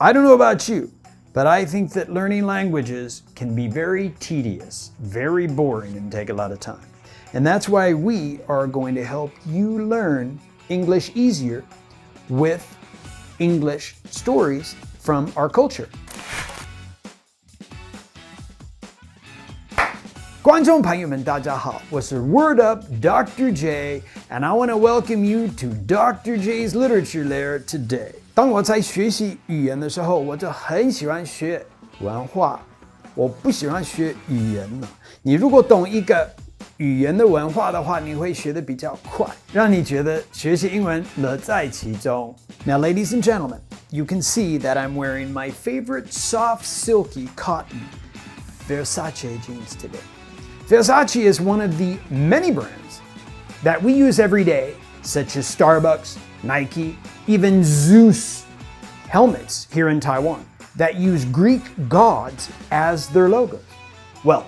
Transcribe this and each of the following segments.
I don't know about you, but I think that learning languages can be very tedious, very boring, and take a lot of time. And that's why we are going to help you learn English easier with English stories from our culture. 观众朋友们，大家好，我是 Word Up Dr.J, and I want to welcome you to Dr.J's Literature Lair today. 当我在学习语言的时候，我就很喜欢学文化，我不喜欢学语言呢。你如果懂一个语言的文化的话，你会学得比较快，让你觉得学习英文乐在其中。Now, ladies and gentlemen, you can see that I'm wearing my favorite soft, silky cotton Versace jeans today. Versace is one of the many brands that we use every day, such as Starbucks, Nike, even Zeus helmets here in Taiwan that use Greek gods as their logos. Well,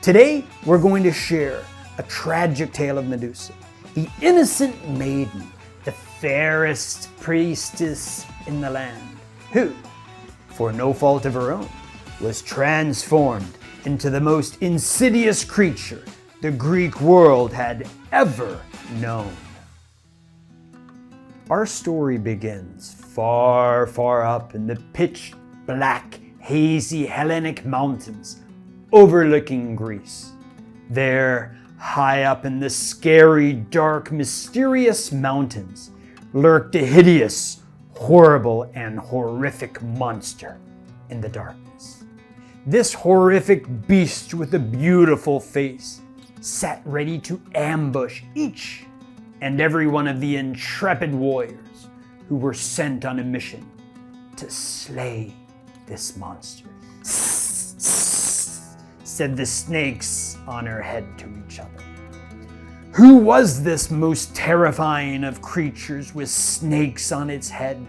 today we're going to share a tragic tale of Medusa, the innocent maiden, the fairest priestess in the land, who, for no fault of her own, was transformed into the most insidious creature the Greek world had ever known. Our story begins far, far up in the pitch black, hazy Hellenic mountains overlooking Greece. There, high up in the scary, dark, mysterious mountains, lurked a hideous, horrible, and horrific monster in the darkness. This horrific beast with a beautiful face sat ready to ambush each and every one of the intrepid warriors who were sent on a mission to slay this monster. Said the snakes on her head to each other. Who was this most terrifying of creatures with snakes on its head,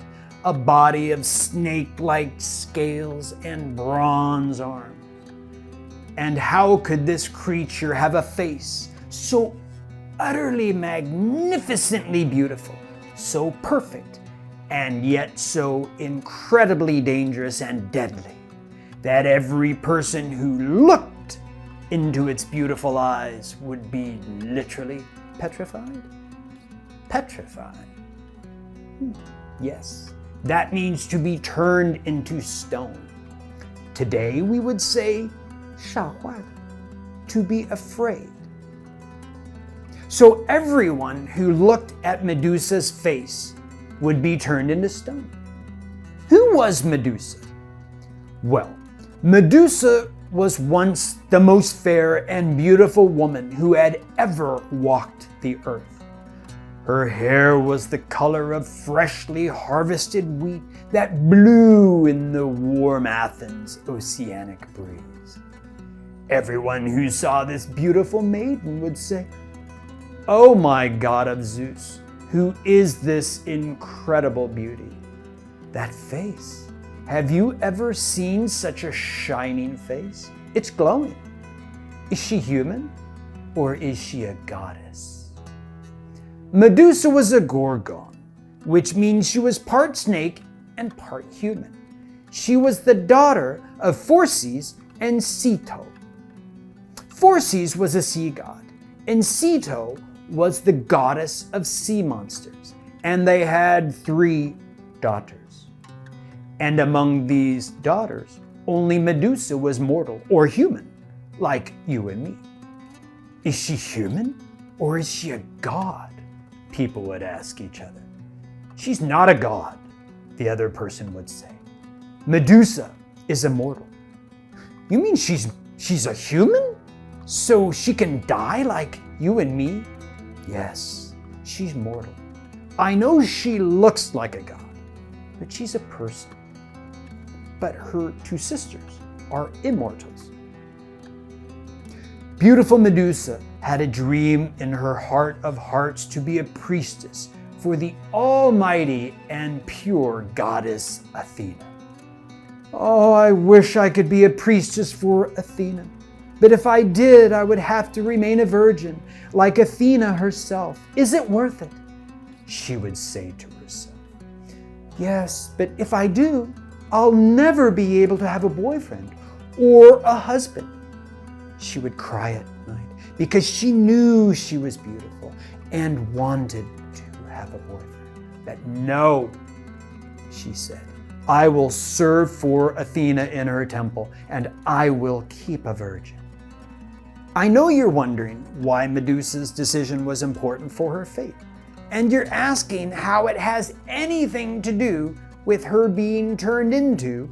a body of snake-like scales and bronze arms? And how could this creature have a face so utterly magnificently beautiful, so perfect, and yet so incredibly dangerous and deadly that every person who looked into its beautiful eyes would be literally petrified? Petrified. Yes, that means to be turned into stone. Today we would say 吓坏了, to be afraid. So everyone who looked at Medusa's face would be turned into stone. Who was Medusa? Well, Medusa was once the most fair and beautiful woman who had ever walked the earth. Her hair was the color of freshly harvested wheat that blew in the warm Athens oceanic breeze. Everyone who saw this beautiful maiden would say, "Oh my God of Zeus, who is this incredible beauty? That face, have you ever seen such a shining face? It's glowing. Is she human or is she a goddess?" Medusa was a gorgon, which means she was part snake and part human. She was the daughter of Phorcys and Ceto. Phorcys was a sea god, and Ceto was the goddess of sea monsters, and they had 3 daughters. And among these daughters, only Medusa was mortal or human, like you and me. Is she human or is she a god? People would ask each other. She's not a god, the other person would say. Medusa is immortal. You mean she's a human? So she can die like you and me? Yes, she's mortal. I know she looks like a god, but she's a person. But her 2 sisters are immortals. Beautiful Medusa had a dream in her heart of hearts to be a priestess for the almighty and pure goddess Athena. Oh, I wish I could be a priestess for Athena. But if I did, I would have to remain a virgin, like Athena herself. Is it worth it? She would say to herself. Yes, but if I do, I'll never be able to have a boyfriend or a husband. She would cry at night because she knew she was beautiful and wanted to have a boyfriend. But no, she said, I will serve for Athena in her temple, and I will keep a virgin. I know you're wondering why Medusa's decision was important for her fate, and you're asking how it has anything to do with her being turned into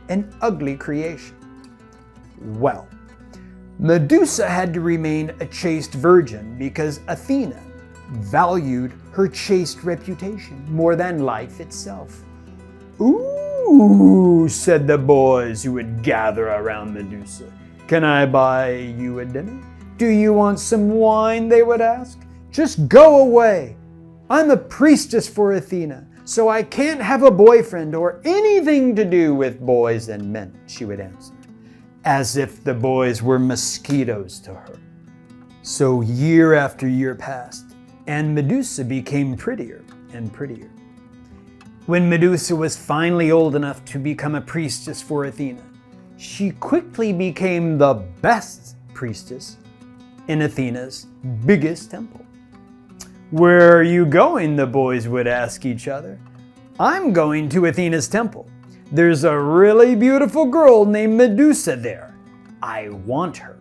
an ugly creation. Well, Medusa had to remain a chaste virgin because Athena valued her chaste reputation more than life itself. Ooh, said the boys who would gather around Medusa. Can I buy you a dinner? Do you want some wine? They would ask. Just go away. I'm a priestess for Athena, so I can't have a boyfriend or anything to do with boys and men, she would answer, as if the boys were mosquitoes to her. So year after year passed, and Medusa became prettier and prettier. When Medusa was finally old enough to become a priestess for Athena, she quickly became the best priestess in Athena's biggest temple. Where are you going? The boys would ask each other. I'm going to Athena's temple. There's a really beautiful girl named Medusa there. I want her,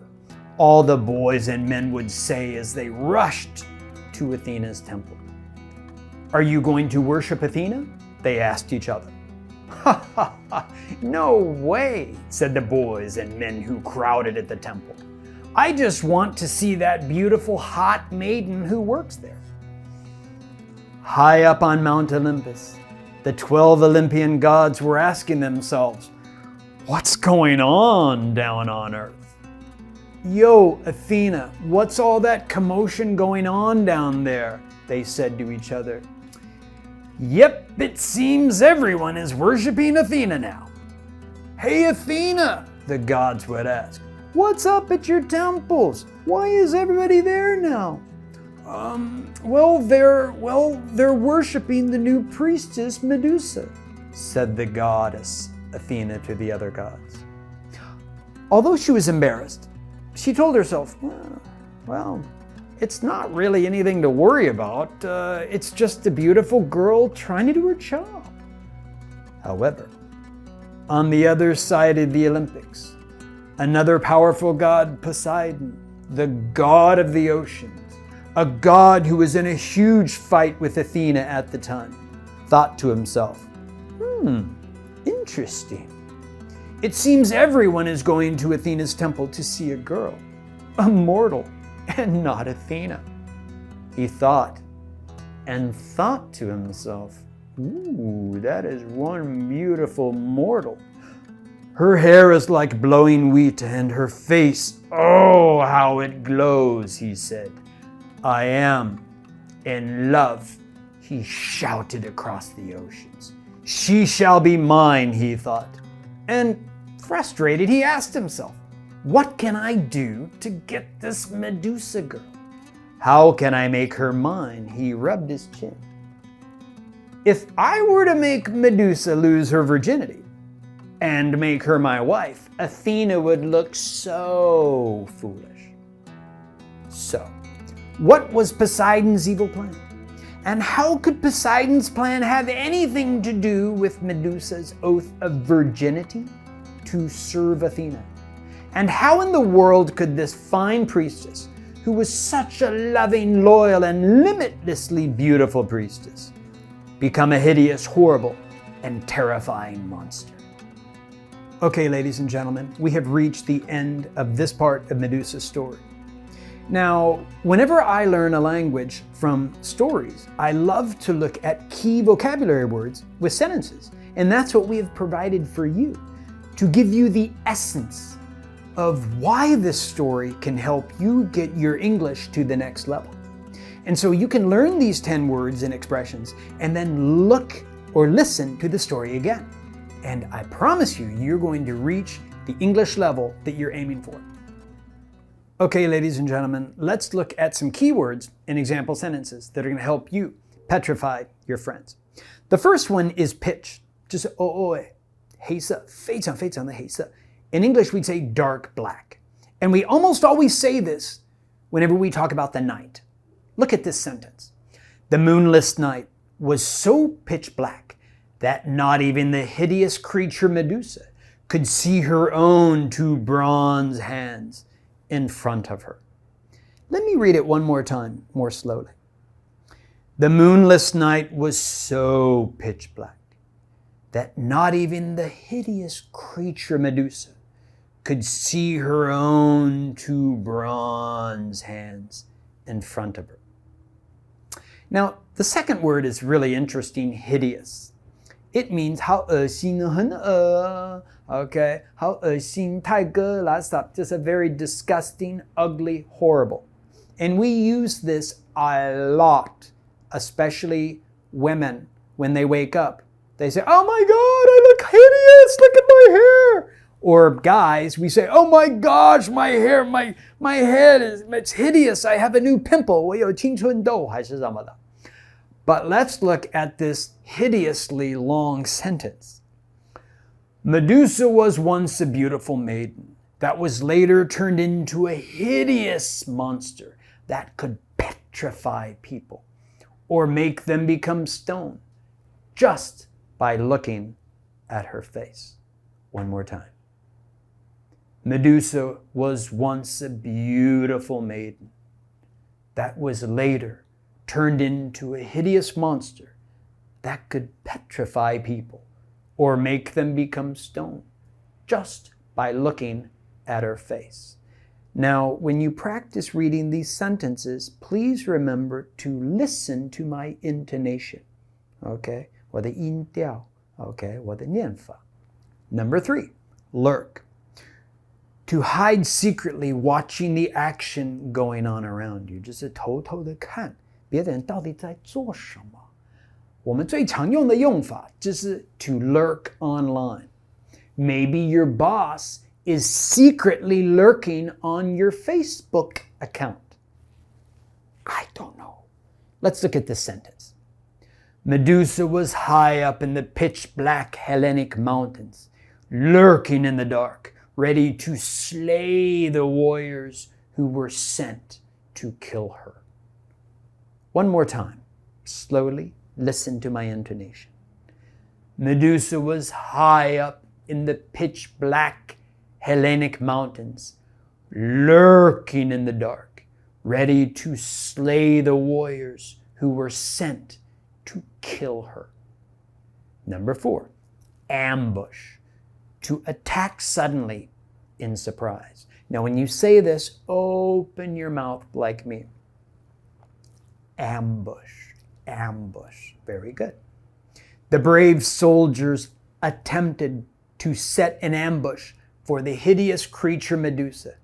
all the boys and men would say as they rushed to Athena's temple. Are you going to worship Athena? They asked each other. Ha ha ha, no way, said the boys and men who crowded at the temple. I just want to see that beautiful hot maiden who works there. High up on Mount Olympus, the 12 Olympian gods were asking themselves, what's going on down on Earth? Yo, Athena, what's all that commotion going on down there? They said to each other. Yep, it seems everyone is worshiping Athena now. Hey Athena, the gods would ask, what's up at your temples? Why is everybody there now? They're worshiping the new priestess Medusa, said the goddess Athena to the other gods. Although she was embarrassed, she told herself, well, it's not really anything to worry about. It's just a beautiful girl trying to do her job. However, on the other side of the Olympics, another powerful god, Poseidon, the god of the oceans, a god who was in a huge fight with Athena at the time, thought to himself, interesting. It seems everyone is going to Athena's temple to see a girl, a mortal, and not Athena. He thought and thought to himself, ooh, that is one beautiful mortal. Her hair is like blowing wheat and her face, oh, how it glows, he said. I am in love, he shouted across the oceans. She shall be mine, he thought. And frustrated, he asked himself, what can I do to get this Medusa girl? How can I make her mine? He rubbed his chin. If I were to make Medusa lose her virginity and make her my wife, Athena would look so foolish. So, what was Poseidon's evil plan? And how could Poseidon's plan have anything to do with Medusa's oath of virginity to serve Athena? And how in the world could this fine priestess, who was such a loving, loyal, and limitlessly beautiful priestess, become a hideous, horrible, and terrifying monster? Okay, ladies and gentlemen, we have reached the end of this part of Medusa's story. Now, whenever I learn a language from stories, I love to look at key vocabulary words with sentences. And that's what we have provided for you, to give you the essence of why this story can help you get your English to the next level. And so you can learn these 10 words and expressions and then look or listen to the story again. And I promise you, you're going to reach the English level that you're aiming for. Okay, ladies and gentlemen, let's look at some keywords and example sentences that are going to help you petrify your friends. The first one is pitch, just ooe. 黑色，非常非常的黑色。In English, we'd say dark black. And we almost always say this whenever we talk about the night. Look at this sentence. The moonless night was so pitch black that not even the hideous creature Medusa could see her own two bronze hands in front of her. Let me read it one more time, more slowly. The moonless night was so pitch black that not even the hideous creature Medusa could see her own two bronze hands in front of her. Now, the second word is really interesting, hideous. It means 好恶心，很恶 Okay, 好恶心，太哥拉撒 just a very disgusting, ugly, horrible. And we use this a lot, especially women, when they wake up. They say, oh my God, I look hideous, look at my hair. Or guys, we say, oh my gosh, my hair, my head, it's hideous. I have a new pimple. 我有青春痘还是什么的。But let's look at this hideously long sentence. Medusa was once a beautiful maiden that was later turned into a hideous monster that could petrify people or make them become stone just by looking at her face. One more time. Medusa was once a beautiful maiden that was later turned into a hideous monster that could petrify people or make them become stone just by looking at her face. Now, when you practice reading these sentences, please remember to listen to my intonation. Okay? 我的音调 Okay? 我的念法 Number 3, lurk. To hide secretly watching the action going on around you. 就是偷偷的看别人到底在做什么。我们最常用的用法就是 to lurk online. Maybe your boss is secretly lurking on your Facebook account. I don't know. Let's look at this sentence. Medusa was high up in the pitch black Hellenic mountains, lurking in the dark, ready to slay the warriors who were sent to kill her. One more time, slowly. Listen to my intonation. Medusa was high up in the pitch black Hellenic mountains, lurking in the dark, ready to slay the warriors who were sent to kill her. Number 4, ambush. To attack suddenly in surprise. Now, when you say this, open your mouth like me. Ambush. Ambush. Very good. The brave soldiers attempted to set an ambush for the hideous creature Medusa,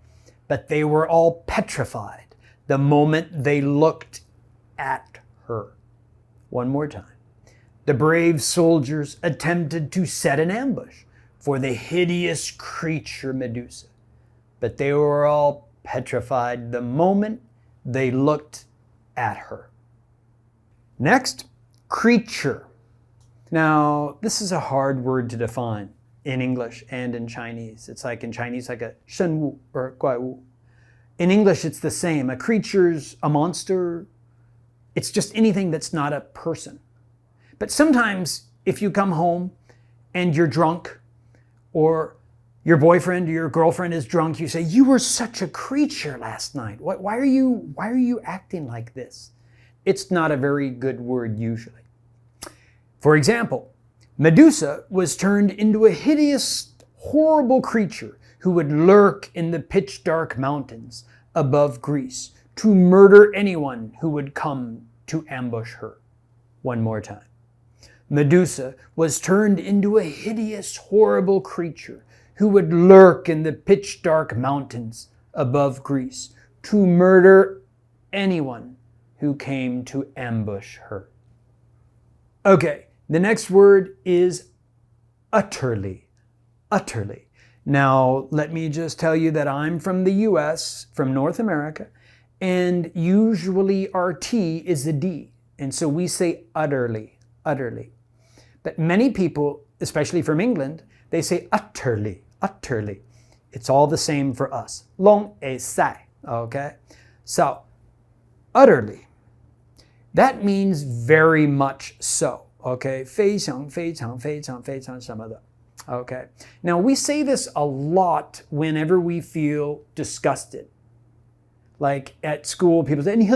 but they were all petrified the moment they looked at her. One more time. The brave soldiers attempted to set an ambush for the hideous creature Medusa, but they were all petrified the moment they looked at her. Next, creature. Now, this is a hard word to define in English and in Chinese. It's like in Chinese, like a 生物 or 怪物. In English, it's the same. A creature's a monster. It's just anything that's not a person. But sometimes if you come home and you're drunk, or your boyfriend or your girlfriend is drunk, you say, you were such a creature last night. Why are you acting like this? It's not a very good word usually. For example, Medusa was turned into a hideous, horrible creature who would lurk in the pitch dark mountains above Greece to murder anyone who would come to ambush her. One more time. Medusa was turned into a hideous, horrible creature who would lurk in the pitch dark mountains above Greece to murder anyone who came to ambush her. Okay, the next word is utterly. Utterly. Now, let me just tell you that I'm from the US, from North America, and usually our T is a D. And so we say utterly, utterly. But many people especially from England, they say utterly, utterly. It's all the same for us. Long e sai, okay? So, utterly. That means very much so, okay? 非常非常非常非常什么的, okay? Now, we say this a lot whenever we feel disgusted. Like at school, people say, 你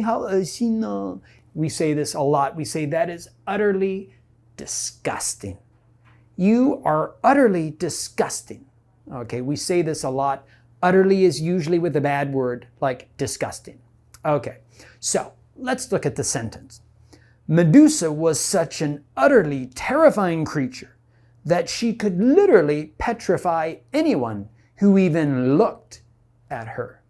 好恶心哦. We say this a lot. We say that is utterly disgusting. You are utterly disgusting. Okay, we say this a lot. Utterly is usually with a bad word like disgusting. Okay, so let's look at the sentence. Medusa was such an utterly terrifying creature that she could literally petrify anyone who even looked at her.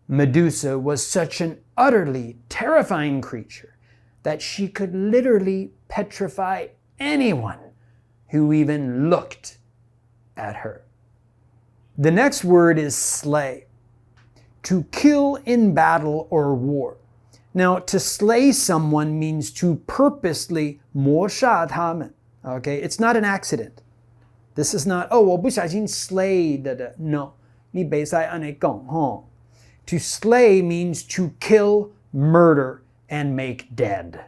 Medusa was such an utterly terrifying creature that she could literally petrify anyone who even looked at her. The next word is slay. To kill in battle or war. Now, to slay someone means to purposely 谋杀他们. Okay, it's not an accident. This is not, 我不小心 slay 的. No, 你不可以这样说. To slay means to kill, murder, and make dead.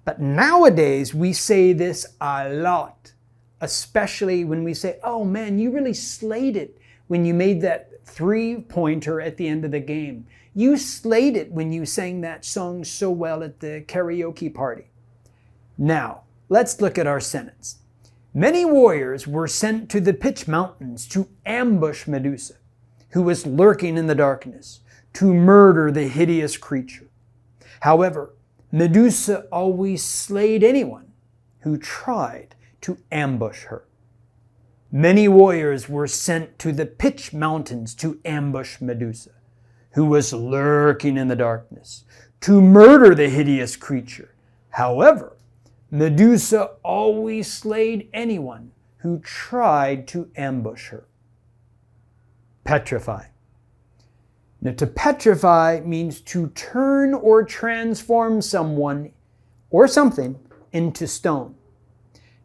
But nowadays, we say this a lot, especially when we say, oh man, you really slayed it when you made that 3-pointer at the end of the game. You slayed it when you sang that song so well at the karaoke party. Now, let's look at our sentence. Many warriors were sent to the pitch mountains to ambush Medusa, who was lurking in the darkness, to murder the hideous creature. However, Medusa always slayed anyone who tried to ambush her. Many warriors were sent to the pitch mountains to ambush Medusa, who was lurking in the darkness, to murder the hideous creature. However, Medusa always slayed anyone who tried to ambush her. Petrify. Now, to petrify means to turn or transform someone or something into stone.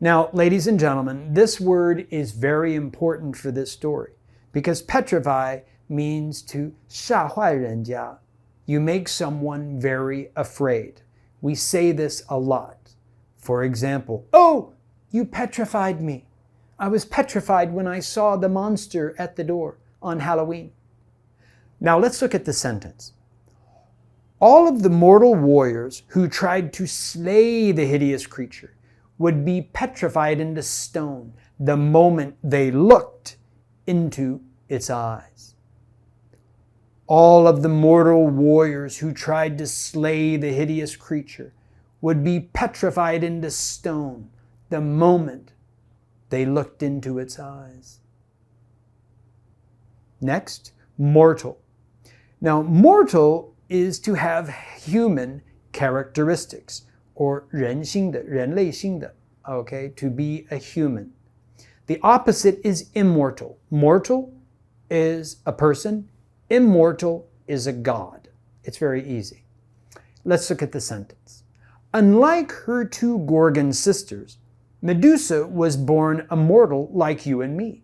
Now, ladies and gentlemen, this word is very important for this story because petrify means to 吓坏人家. You make someone very afraid. We say this a lot. For example, oh, you petrified me. I was petrified when I saw the monster at the door on Halloween. Now let's look at the sentence. All of the mortal warriors who tried to slay the hideous creature would be petrified into stone the moment they looked into its eyes. All of the mortal warriors who tried to slay the hideous creature would be petrified into stone the moment they looked into its eyes. Next, mortal. Now, mortal is to have human characteristics, or 人性的, 人类性的, okay, to be a human. The opposite is immortal. Mortal is a person, immortal is a god. It's very easy. Let's look at the sentence. Unlike her 2 Gorgon sisters, Medusa was born immortal like you and me,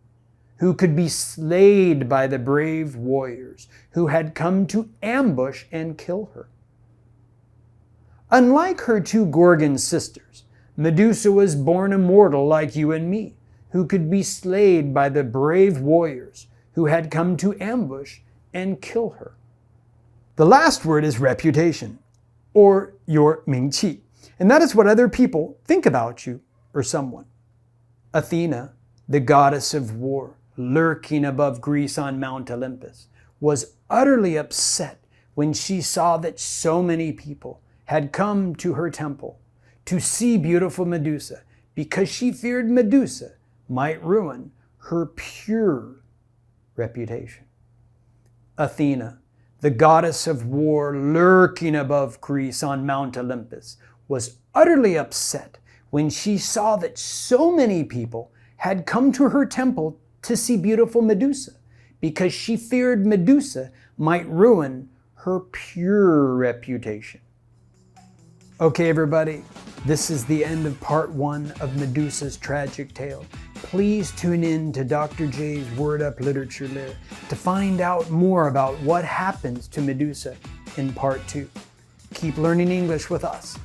who could be slayed by the brave warriors who had come to ambush and kill her. Unlike her 2 Gorgon sisters, Medusa was born immortal like you and me, who could be slayed by the brave warriors who had come to ambush and kill her. The last word is reputation, or your 名气, and that is what other people think about you or someone. Athena, the goddess of war, lurking above Greece on Mount Olympus, was utterly upset when she saw that so many people had come to her temple to see beautiful Medusa because she feared Medusa might ruin her pure reputation. Athena, the goddess of war lurking above Greece on Mount Olympus, was utterly upset when she saw that so many people had come to her temple to see beautiful Medusa because she feared Medusa might ruin her pure reputation. Okay, everybody, this is the end of part 1 of Medusa's tragic tale. Please tune in to Dr. J's Word Up Literature Lair to find out more about what happens to Medusa in part 2. Keep learning English with us.